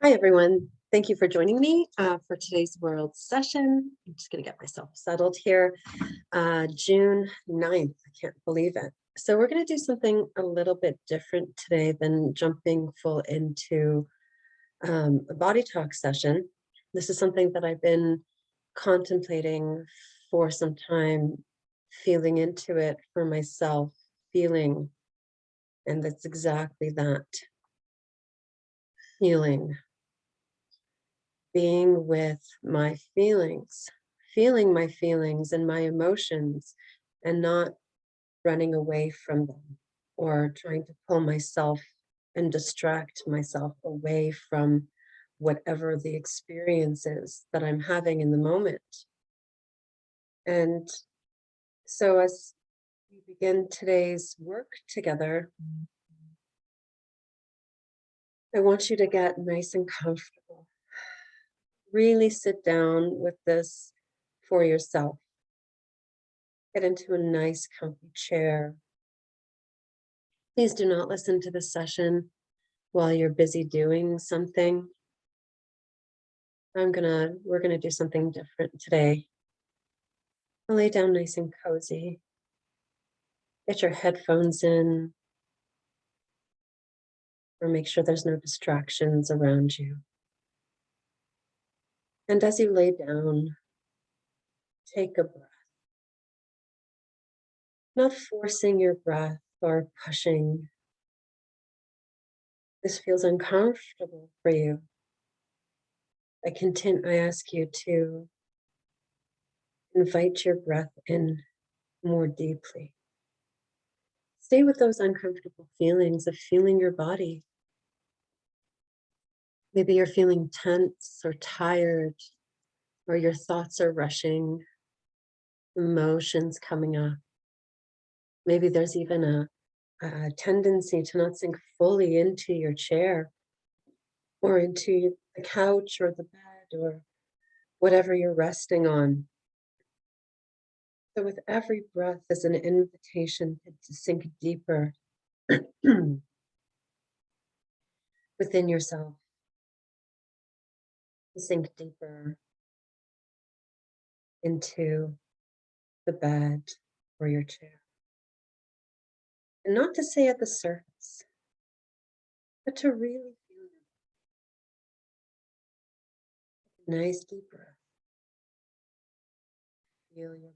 Hi, everyone. Thank you for joining me for today's world session. I'm just going to get myself settled here. June 9th. I can't believe it. So we're going to do something a little bit different today than jumping full into a body talk session. This is something that I've been contemplating for some time, feeling into it for myself, feeling, and that's exactly that, feeling. Being with my feelings, feeling my feelings and my emotions, and not running away from them or trying to pull myself and distract myself away from whatever the experience is that I'm having in the moment. And so, as we begin today's work together, I want you to get nice and comfortable. Really sit down with this for yourself. Get into a nice, comfy chair. Please do not listen to the session while you're busy doing something. We're gonna do something different today. I'll lay down nice and cozy. Get your headphones in, or make sure there's no distractions around you. And as you lay down, take a breath, not forcing your breath or pushing. This feels uncomfortable for you. I ask you to invite your breath in more deeply. Stay with those uncomfortable feelings of feeling your body. Maybe you're feeling tense or tired, or your thoughts are rushing, emotions coming up. Maybe there's even a tendency to not sink fully into your chair or into the couch or the bed or whatever you're resting on. So, with every breath, is an invitation to sink deeper within yourself, to sink deeper into the bed or your chair. And not to say at the surface, but to really feel it. Nice deep breath. Feel your body.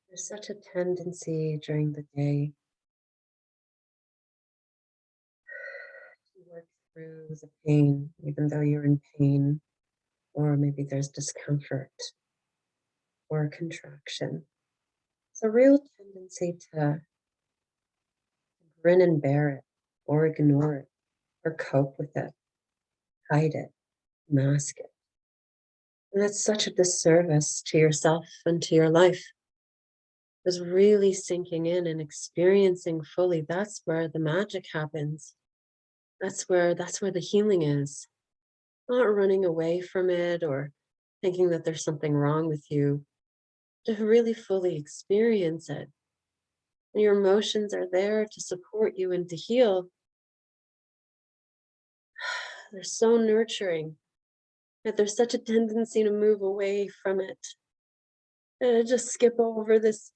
There's such a tendency during the day to work through the pain, even though you're in pain, or maybe there's discomfort or contraction. It's a real tendency to grin and bear it, or ignore it, or cope with it, hide it, mask it. And that's such a disservice to yourself and to your life. Is really sinking in and experiencing fully. That's where the magic happens. That's where the healing is. Not running away from it or thinking that there's something wrong with you. To really fully experience it. And your emotions are there to support you and to heal. They're so nurturing. Yet there's such a tendency to move away from it. And to just skip over this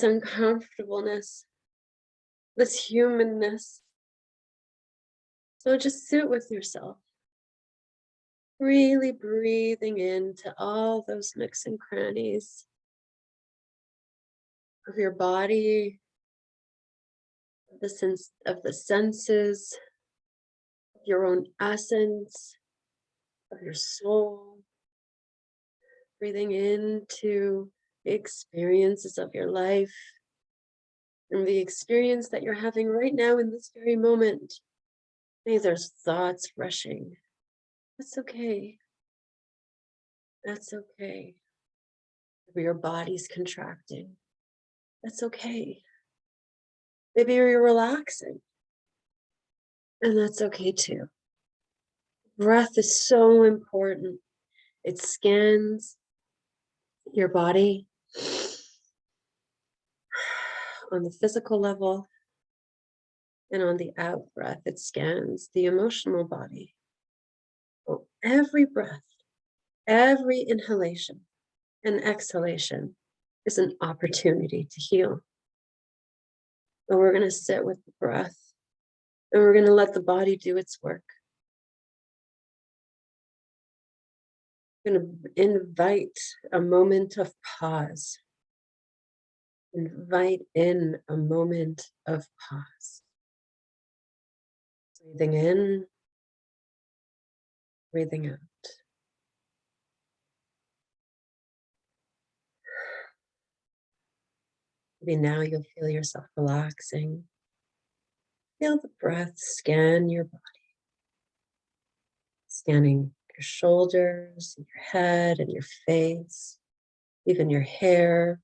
uncomfortableness, this humanness. So just sit with yourself, really breathing into all those nooks and crannies of your body, of the senses, of your own essence, of your soul, breathing into the experiences of your life and the experience that you're having right now in this very moment. Maybe there's thoughts rushing. That's okay. That's okay. Maybe your body's contracting. That's okay. Maybe you're relaxing, and that's okay too. Breath is so important. It scans your body on the physical level, And on the out breath, it scans the emotional body. So every breath, every inhalation and exhalation is an opportunity to heal. And we're going to sit with the breath and we're going to let the body do its work. We're going to invite a moment of pause. Invite in a moment of pause. Breathing in, breathing out. Maybe now you'll feel yourself relaxing. Feel the breath scan your body, scanning your shoulders, and your head, and your face, even your hair,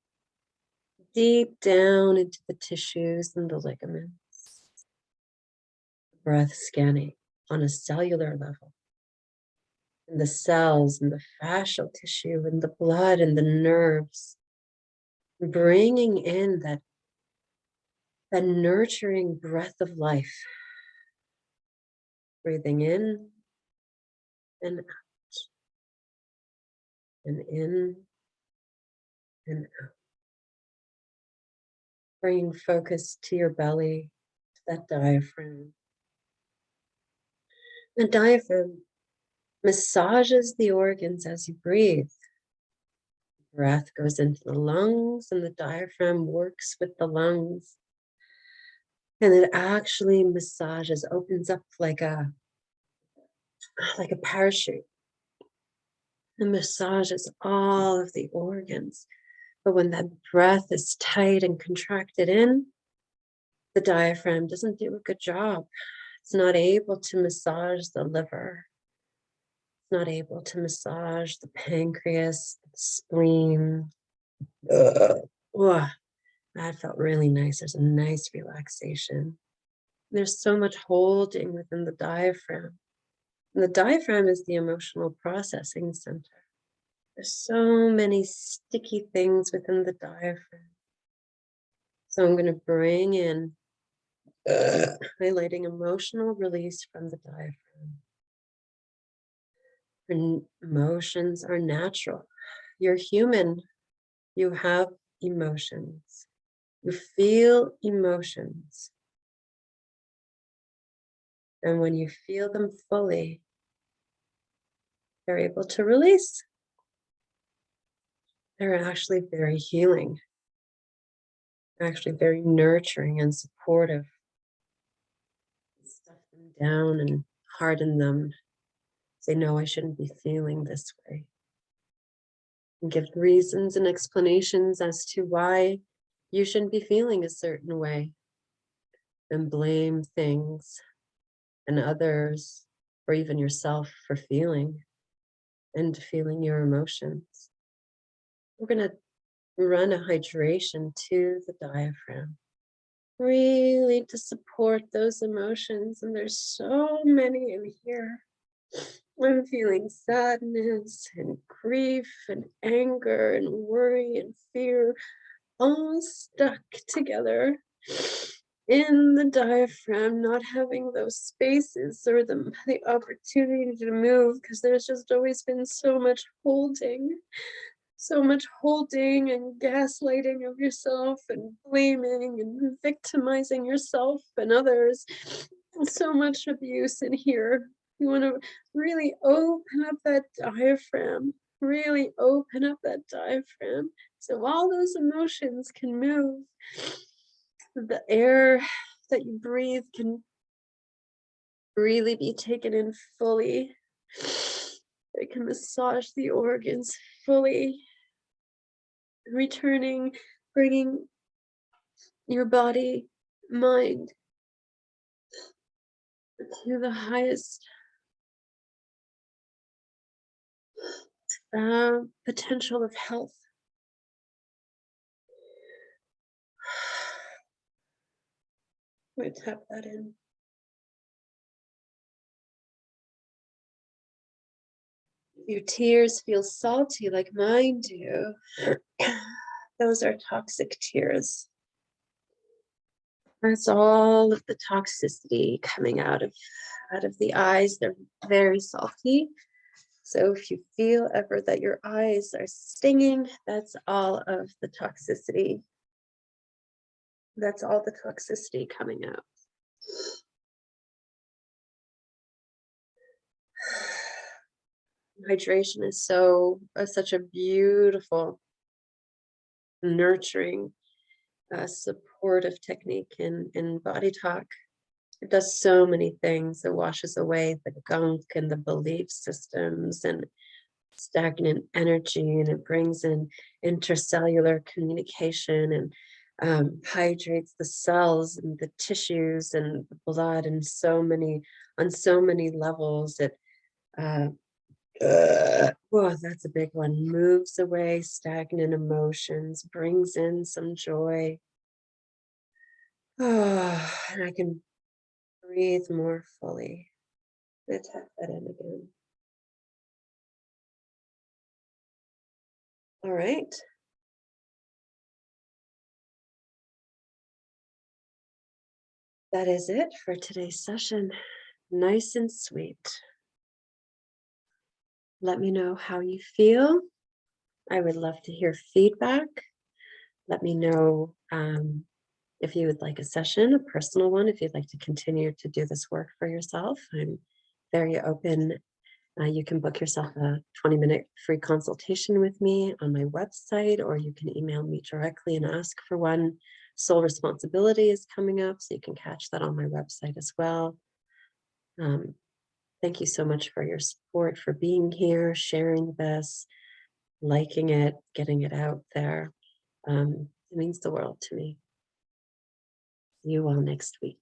deep down into the tissues and the ligaments. Breath scanning on a cellular level, in the cells, and the fascial tissue, and the blood, and the nerves, bringing in that nurturing breath of life. Breathing in and out, and in and out. Bringing focus to your belly, to that diaphragm. The diaphragm massages the organs as you breathe. Breath goes into the lungs, and the diaphragm works with the lungs. And it actually massages, opens up like a parachute. And massages all of the organs. But when that breath is tight and contracted in, the diaphragm doesn't do a good job. It's not able to massage the liver. It's not able to massage the pancreas, the spleen. Oh, that felt really nice. There's a nice relaxation. There's so much holding within the diaphragm. And the diaphragm is the emotional processing center. There's so many sticky things within the diaphragm. So I'm going to bring in highlighting emotional release from the diaphragm. And emotions are natural. You're human. You have emotions. You feel emotions. And when you feel them fully, you're able to release. They're actually very healing, actually very nurturing and supportive. Stuff them down and harden them. Say, no, I shouldn't be feeling this way. And give reasons and explanations as to why you shouldn't be feeling a certain way. And blame things and others, or even yourself, for feeling your emotions. We're going to run a hydration to the diaphragm, really to support those emotions. And there's so many in here. I'm feeling sadness and grief and anger and worry and fear, all stuck together in the diaphragm, not having those spaces or the opportunity to move, because there's just always been so much holding and gaslighting of yourself and blaming and victimizing yourself and others. So much abuse in here. You want to really open up that diaphragm, really open up that diaphragm so all those emotions can move. The air that you breathe can really be taken in fully. It can massage the organs fully, returning, bringing your body, mind to the highest potential of health. I'm going to tap that in. Your tears feel salty like mine do. Those are toxic tears. That's all of the toxicity coming out of the eyes. They're very salty. So if you feel ever that your eyes are stinging, that's all of the toxicity. That's all the toxicity coming out. Hydration is such a beautiful, nurturing, supportive technique in body talk. It does so many things. It washes away the gunk and the belief systems and stagnant energy, and it brings in intercellular communication and hydrates the cells and the tissues and the blood and on so many levels. It uh, well, that's a big one. Moves away stagnant emotions, brings in some joy. And I can breathe more fully. Let's tap that in again. All right. That is it for today's session. Nice and sweet. Let me know how you feel. I would love to hear feedback. Let me know if you would like a session, a personal one, if you'd like to continue to do this work for yourself. I'm very open. You can book yourself a 20-minute free consultation with me on my website, or you can email me directly and ask for one. Soul Responsibility is coming up, so you can catch that on my website as well. Thank you so much for your support, for being here, sharing this, liking it, getting it out there. It means the world to me. See you all next week.